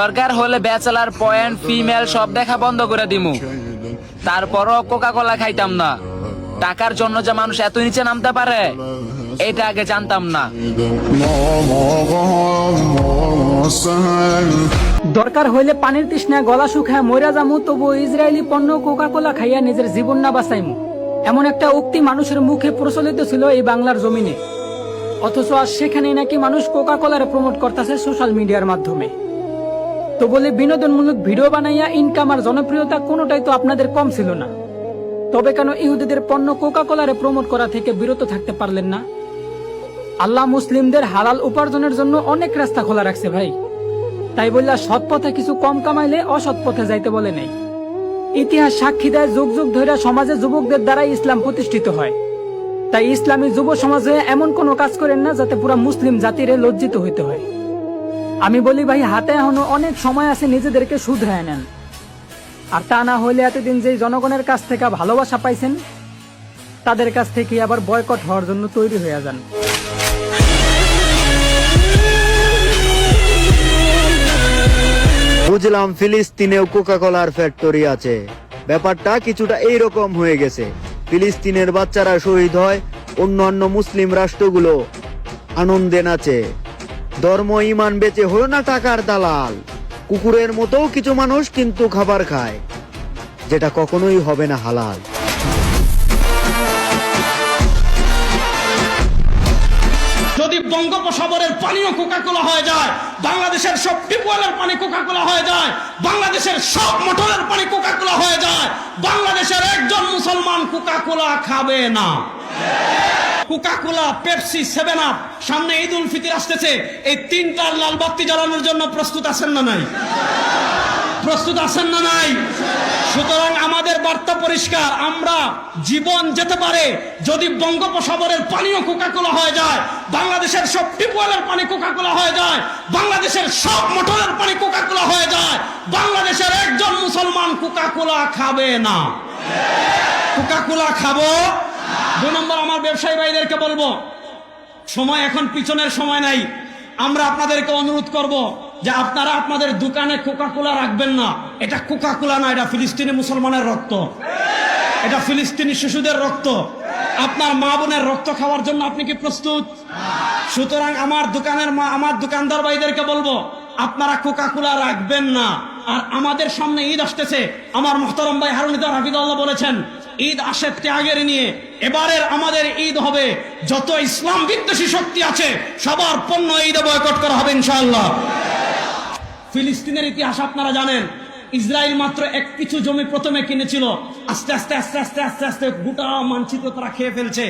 দরকার হলে bachelor point female সব দেখা বন্ধ করে দিমু, তারপরও কোকা কোলা খাইতাম না। টাকার জন্য যে মানুষ এত নিচে নামতে পারে এটা আগে জানতাম না। দরকার হইলে পানির তৃষ্ণায় গলা শুকায় মইরা যামু, তবু ইসরায়েলি পণ্য কোকা কোলা খাইয়া নিজের জীবন না বাঁচাইমু, এমন একটা উক্তি মানুষের মুখে প্রচলিত ছিল এই বাংলার জমিনে। অথচ আজ সেখানেই নাকি মানুষ কোকা কোলার প্রমোট করতেছে সোশ্যাল মিডিয়ার মাধ্যমে। তো বলে বিনোদনমূলক ভিডিও বানাইয়া ইনকাম আর জনপ্রিয়তা কোনোটাই তো আপনাদের কম ছিল না। তবে কেন ইহুদিদের পণ্য কোকা কোলারে প্রমোট করা থেকে বিরত থাকতে পারলেন না? আল্লাহ মুসলিমদের হালাল উপার্জনের জন্য অনেক রাস্তা খোলা রাখছে ভাই, তাই বললা সৎ পথে কিছু কম কামাইলে অসৎ পথে যাইতে বলে নেই। ইতিহাস সাক্ষী দেয় যুগ যুগ ধরে সমাজে যুবকদের দ্বারাই ইসলাম প্রতিষ্ঠিত হয়। তাই ইসলামী যুব সমাজে এমন কোনো কাজ করেন না যাতে পুরা মুসলিম জাতিরে লজ্জিত হইতে হয়। আমি বলি ভাই, হাতে এখনো অনেক সময় আছে, নিজেদেরকে শুধরায় নেন। আর তা না হইলে এতদিন যে জনগণের কাছ থেকে ভালোবাসা পাইছেন তাদের কাছ থেকে আবার বয়কট হওয়ার জন্য তৈরি হয়ে যান। বুঝলাম ফিলিস্তিনেও কোকা কোলার ফ্যাক্টরি আছে, ব্যাপারটা কিছুটা এইরকম হয়ে গেছে। ফিলিস্তিনের বাচ্চারা শহীদ হয়, অন্যান্য মুসলিম রাষ্ট্রগুলো আনন্দে নাচে। ধর্ম ইমান বেচে হলো না টাকার দালাল। কুকুরের মতো কিছু মানুষ কিন্তু খাবার খায়, যেটা কখনোই হবে না হালাল। যদি বঙ্গোপসাগরের পানিও কোকা কোলা হয়ে যায়, বাংলাদেশের সব টিউবওয়েলের পানি কোকা কোলা হয়ে যায়, বাংলাদেশের সব মোটরের পানি কোকা কোলা হয়ে যায়, বাংলাদেশের একজন মুসলমান কোকা কোলা খাবে না। কোকা কোলা, পেপসি, 7 আপ, সামনে ঈদ উল ফিতর আসতেছে, এই তিনটার লাল বাতি জ্বালানোর জন্য প্রস্তুত আছেন না নাই? প্রস্তুত আছেন না নাই? সুতরাং আমাদের বার্তা পরিষ্কার, আমরা জীবন যেতে পারে যদি বঙ্গোপসাগরের পানিও কোকা কোলা হয়ে যায়, বাংলাদেশের সব টিউবওয়েলের পানি কোকা কোলা হয়ে যায়, বাংলাদেশের সব মোটরের পানি কোকা কোলা হয়ে যায়, বাংলাদেশের একজন মুসলমান কোকা কোলা খাবে না। কোকা কোলা খাবো। 2 নম্বর, আমার ব্যবসায়ী ভাইদেরকে বলবো, সময় এখন পিছনের সময় নাই। আমরা আপনাদেরকে অনুরোধ করব যে আপনারা আপনাদের দোকানে কোকা কোলা রাখবেন না। এটা কোকা কোলা না, এটা ফিলিস্তিনি মুসলমানের রক্ত, এটা ফিলিস্তিনি শিশুদের রক্ত। আপনার মা বোনের রক্ত খাওয়ার জন্য আপনি কি প্রস্তুত? সুতরাং আমার দোকানদার ভাইদেরকে বলবো, আপনারা কোকা কোলা রাখবেন না। আর আমাদের সামনে ঈদ আসতেছে, আমার মুহতারাম ভাই হারুনিদা হাফিজাল্লাহ বলেছেন, ঈদ আসে ত্যাগের নিয়ে। এবারের আমাদের ঈদ হবে যত ইসলাম বিদ্বেষী শক্তি আছে সবার পণ্য ঈদে বয়কট করা হবে ইনশাআল্লাহ। ফিলিস্তিনের ইতিহাস আপনারা জানেন, ইসরায়েল মাত্র কিছু জমি প্রথমে কিনেছিল, আস্তে আস্তে আস্তে আস্তে আস্তে আস্তে গোটা মানচিত্র তারা খেয়ে ফেলছে।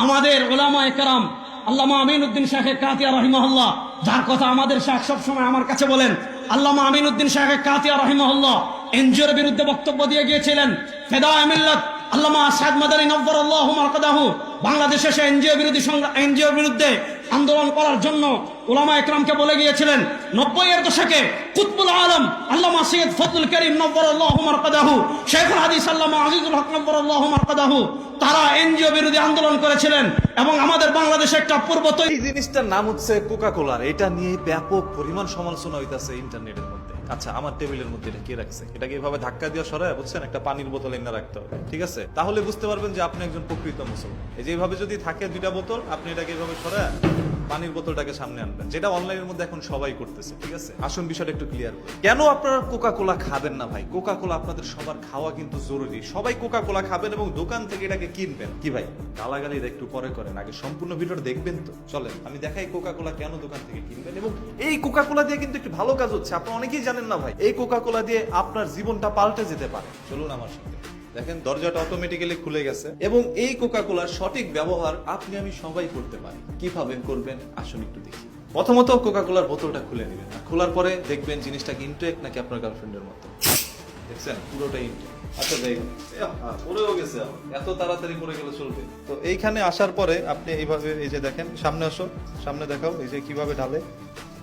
আমাদের ওলামায়ে কেরাম, আল্লামা আমিনউদ্দিন শাহ কাতিয়া রাহিমাহুল্লাহ, যার কথা আমাদের শাহ সবসময় আমার কাছে বলেন, আল্লামা আমিনউদ্দিন শাহ কাতিয়া রাহিমাহুল্লাহ এনজিওর বিরুদ্ধে বক্তব্য দিয়ে গিয়েছিলেন। ফেদায়ে মিল্লাত আল্লামা আসাদ মাদানী নব্বরাল্লাহু মারকাদাহু বাংলাদেশে সে এনজিওর বিরুদ্ধে আন্দোলন করার জন্য উলামা একরামকে বলে গিয়েছিলেন। 90-এর দশকে কুতুবুল আলম আল্লামা সৈয়দ ফজলুল করিম নব্বরাল্লাহু মারকাদাহু, শেখুল হাদিস আল্লামা আজিজুল হক নব্বরাল্লাহু মারকাদাহু, তারা এনজিও বিরোধী আন্দোলন করেছিলেন। এবং আমাদের বাংলাদেশে একটা পূর্বতই এই জিনিসটার নাম হচ্ছে কোকা কোলার, এটা নিয়ে ব্যাপক পরিমাণ সমালোচনা হইতাছে ইন্টারনেটের মধ্যে। আচ্ছা, আমার টেবিলের মধ্যে এটা কে রাখছে? এটাকে এভাবে ধাক্কা দিয়ে সরায়, বুঝছেন, একটা পানির বোতল এনে রাখতে হবে, ঠিক আছে? তাহলে বুঝতে পারবেন যে আপনি একজন প্রকৃত মুসলমান। এই যে এইভাবে যদি থাকে 2টা বোতল, আপনি এটাকে এভাবে সরায় পানির বোতলটাকে সামনে আনবেন, যেটা অনলাইনের মধ্যে এখন সবাই করতেছে, ঠিক আছে? আসুন বিষয়টা একটু ক্লিয়ার করি। কেন আপনারা কোকা কোলা খাবেন না ভাই? কোকা কোলা আপনাদের সবার খাওয়া কিন্তু জরুরি। সবাই কোকা কোলা খাবেন এবং দোকান থেকে এটাকে কিনবেন। কি ভাই, গালাগালিটা একটু পরে করেন, আগে সম্পূর্ণ ভিডিওটা দেখবেন তো। চলেন আমি দেখাই কোকা কোলা কেন দোকান থেকে কিনবেন। এবং এই কোকা কোলা দিয়ে কিন্তু একটু ভালো কাজ হচ্ছে, আপনারা অনেকেই জানেন না ভাই। এই কোকা কোলা দিয়ে আপনার জীবনটা পাল্টে যেতে পারে। চলুন আমার সাথে। দেখেন, দরজাটা অটোমেটিক্যালি খুলে গেছে এবং এই কোকা কোলার সঠিক ব্যবহার আপনি আমি সবাই করতে পারি। কিভাবে করবেন আসুন একটু দেখি। প্রথমত কোকা কোলার বোতলটা খুলে নেবেন, খোলার পরে দেখবেন জিনিসটা কি ইনটেক নাকি আপনার গার্লফ্রেন্ডের মতো। দেখছেন, পুরোটাই ইনটেক। আচ্ছা দেখুন, পড়েও গেছে, এত তাড়াতাড়ি পড়ে গেলে চলবে? তো এইখানে আসার পরে আপনি এইভাবে, এই যে দেখেন, সামনে আসো, সামনে দেখাও, এই যে কিভাবে ঢালে,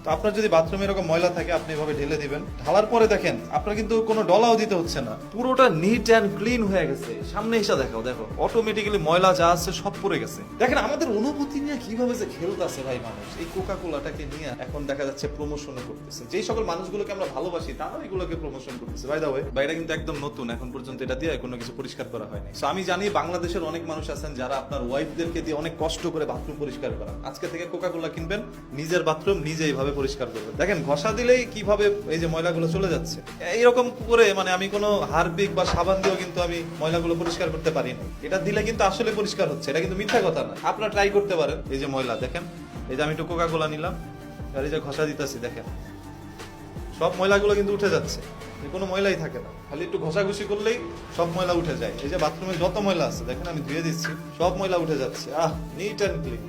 তো আপনার যদি বাথরুমে এরকম ময়লা থাকে আপনি এভাবে ঢেলে দিবেন, ঢালার পরে দেখেন আপনার কিন্তু কোনো ডলাও দিতে হচ্ছে না, পুরোটা নিট অ্যান্ড ক্লিন হয়ে গেছে। সামনে এসে দেখাও, দেখো অটোমেটিক্যালি ময়লা যা আছে সব পড়ে গেছে। দেখেন আমাদের অনুভূতি নিয়ে কিভাবে যে খেলতেছে ভাই মানুষ, এই কোকা কোলাটাকে নিয়ে এখন দেখা যাচ্ছে প্রমোশনও করতেছে। যেই সকল মানুষগুলোকে আমরা ভালোবাসি তারা এগুলোকে প্রমোশন করতেছে। বাই দা ওয়ে, এটা কিন্তু একদম নতুন, এখন পর্যন্ত এটা দিয়ে কোনো কিছু পরিষ্কার করা হয়নি। সো আমি জানি বাংলাদেশের অনেক মানুষ আছেন যারা আপনার ওয়াইফদেরকে দিয়ে অনেক কষ্ট করে বাথরুম পরিষ্কার করান। আজকে থেকে কোকা কোলা কিনবেন, নিজের বাথরুম নিজে এইভাবে পরিষ্কার করবেন। দেখেন ঘষা দিলেই কিভাবে এই যে ময়লাগুলো চলে যাচ্ছে। এইরকম করে মানে আমি কোনো হারপিক বা সাবান দিয়েও কিন্তু আমি ময়লাগুলো পরিষ্কার করতে পারি না। এটা দিলে কিন্তু আসলে পরিষ্কার হচ্ছে, এটা কিন্তু মিথ্যা কথা না। আপনারা ট্রাই করতে পারেন। এই যে ময়লা দেখেন, এই যে আমি একটু কোকা কোলা নিলাম আর এই যে ঘষা দিতেছি, দেখেন সব ময়লাগুলো কিন্তু উঠে যাচ্ছে, কোনো ময়লাই থাকে না। খালি একটু ঘষাঘষি করলেই সব ময়লা উঠে যায়। এই যে বাথরুমে যত ময়লা আছে দেখেন আমি ধুয়ে দিচ্ছি, সব ময়লা উঠে যাচ্ছে। Neat and clean.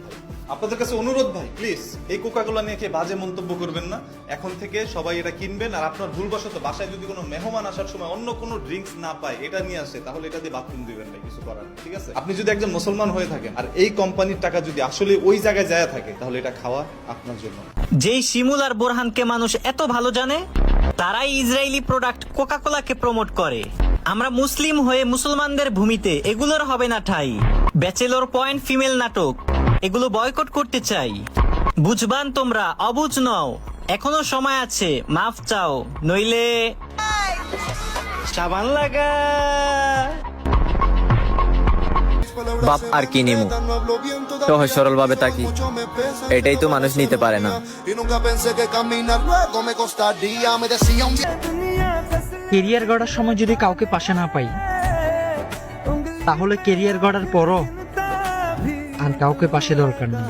আপনাদের কাছে অনুরোধ ভাই, প্লিজ এই কোকা কোলা নিয়ে কে বাজে মন্তব্য করবেন না। এখন থেকে সবাই এটা কিনবেন। আর আপনার ভুলবশত বাসায় যদি কোনো মেহমান আসার সময় অন্য কোনো ড্রিঙ্কস না পায়, এটা নিয়ে আসে, তাহলে এটা দিয়ে বাথরুম দিবেন না, কিছু করার নেই, ঠিক আছে? আপনি যদি একজন মুসলমান হয়ে থাকেন আর এই কোম্পানির টাকা যদি আসলে ওই জায়গায় যায় থাকে, তাহলে এটা খাওয়া আপনার জন্য। যেই শিমুল আর বোরহানকে মানুষ এত ভালো জানে, তারাই ইসরায়েলি প্রোডাক্ট কোকা কোলাকে প্রমোট করে। আমরা মুসলিম হয়ে মুসলমানদের ভূমিতে এগুলোর হবে না ঠাই। ব্যাচেলর পয়েন্ট ফিমেল নাটক এগুলো বয়কট করতে চাই। বুঝবান তোমরা, অবুঝ নও, এখনো সময় আছে, মাফ চাও, নইলে সাবান লাগা। বাপ আর কি নিমু, সহজ সরল ভাবে তাকি, এটাই তো মানুষ নিতে পারে না। কেরিয়ার গড়ার সময় যদি কাউকে পাশে না পাই, তাহলে কেরিয়ার গড়ার পরও আর কাউকে পাশে দরকার নেই।